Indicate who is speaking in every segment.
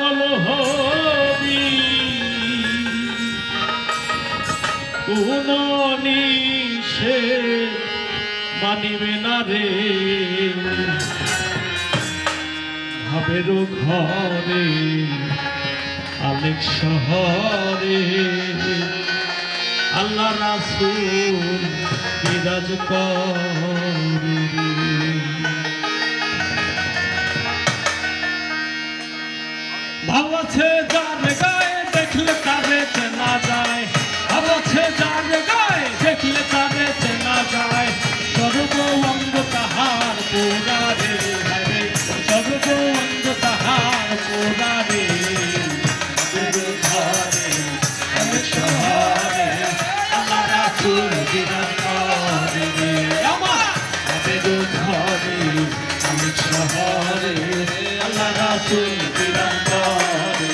Speaker 1: পাগল হবি কোন নিশে মানিবে না রে ভাবের ঘরে আলেক শহরে আল্লাহ রাসূল বিরাজ করে ভাব আছে যার গায়ে দেখলে তারে চেনা যায় ভাব আছে যার গায়ে দেখলে তারে চেনা যায় সর্ব অঙ্গ তাহার পোড়ারে সর্ব অঙ্গ তাহার পোড়ারে ঘরে অনেক শহরে আল্লাহ রাসূল বিরাজ করে আমার ঘরে অনেক শহরে আল্লাহ রাসূল বিরাজ করে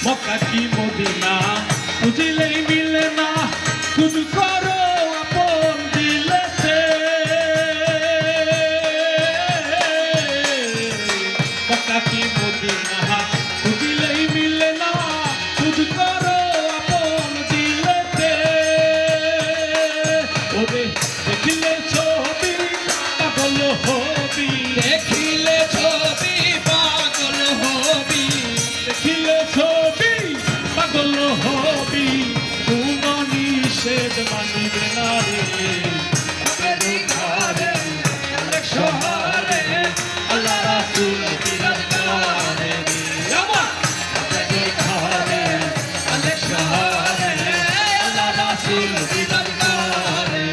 Speaker 1: মক্কা কি মদিনা খুঁজিলেই মিলে না খুঁজ করো আপন দিলেতে মক্কা কি মদিনা খুঁজিলেই মিলে না খুঁজ করো আপন দিলেতে ওরে দেখিলে ছবি পাগল হবি দেখিলে ছবি পাগল হবি দেখিলে ছবি পাগল হবি কোন নিষেধ মানিবে না রে ঘরে অনেক শহরে আল্লাহ রাসূল বিরাজ করে আমার ঘরে অনেক শহরে আল্লাহ রাসূল বিরাজ করে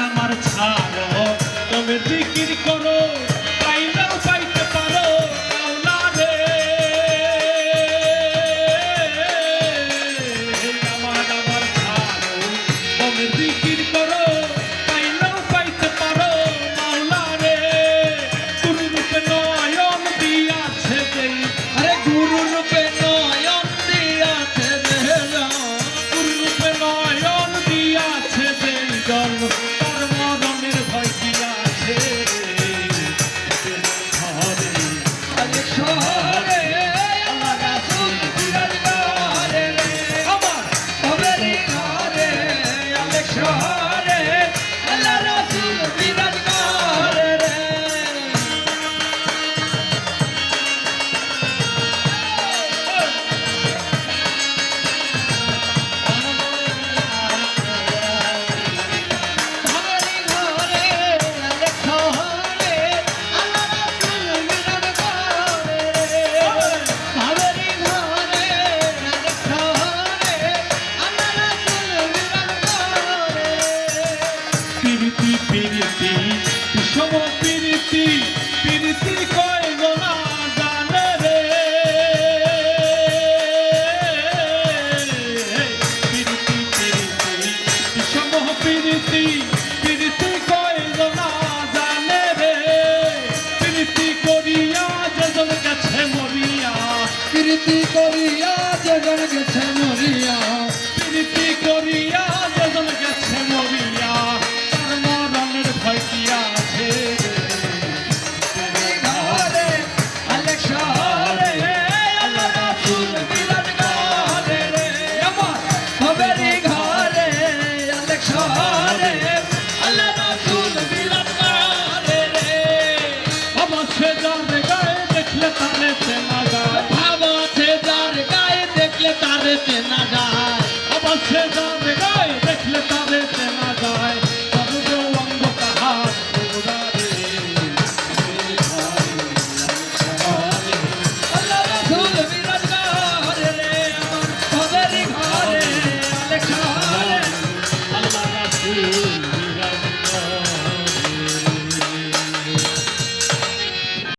Speaker 1: আমার ছাড়ো তুমি জিকির করো পাইলেও পাইতে পারো মাওলা রে আমার ছাড়ো তুমি জিকির করো পাইলেও পাইতে পারো মাওলা রে গুরু রূপে নয়ন দিয়াছে দেই আরে গুরু রূপে নয়ন দিয়াছে দেই গুরু রূপে নয়ন দিয়াছে দেই জল পিরিতি বিষম পিরিতি পিরিতি কইল না জানে রে পিরিতি পিরিতি বিষম পিরিতি পিরিতি কইল না জানে রে পিরিতি করিয়া যেজন গেছে মরিয়া পিরিতি করিয়া যেজন গেছে মরিয়া পিরিতি করিয়া যেজন গেছে মরিয়া ভয় কি আছে ঘরে অনেক শহরে আল্লাহ রাসূল বিরাজ করে আমার ভবেরি ঘরে অনেক শহরে আল্লাহ রাসূল বিরাজ করে অবশ্যই যার গায়ে দেখলে তারে চেনা যায় ভাব আছে যার গায়ে দেখলে তারে চেনা যায় অবশ্যই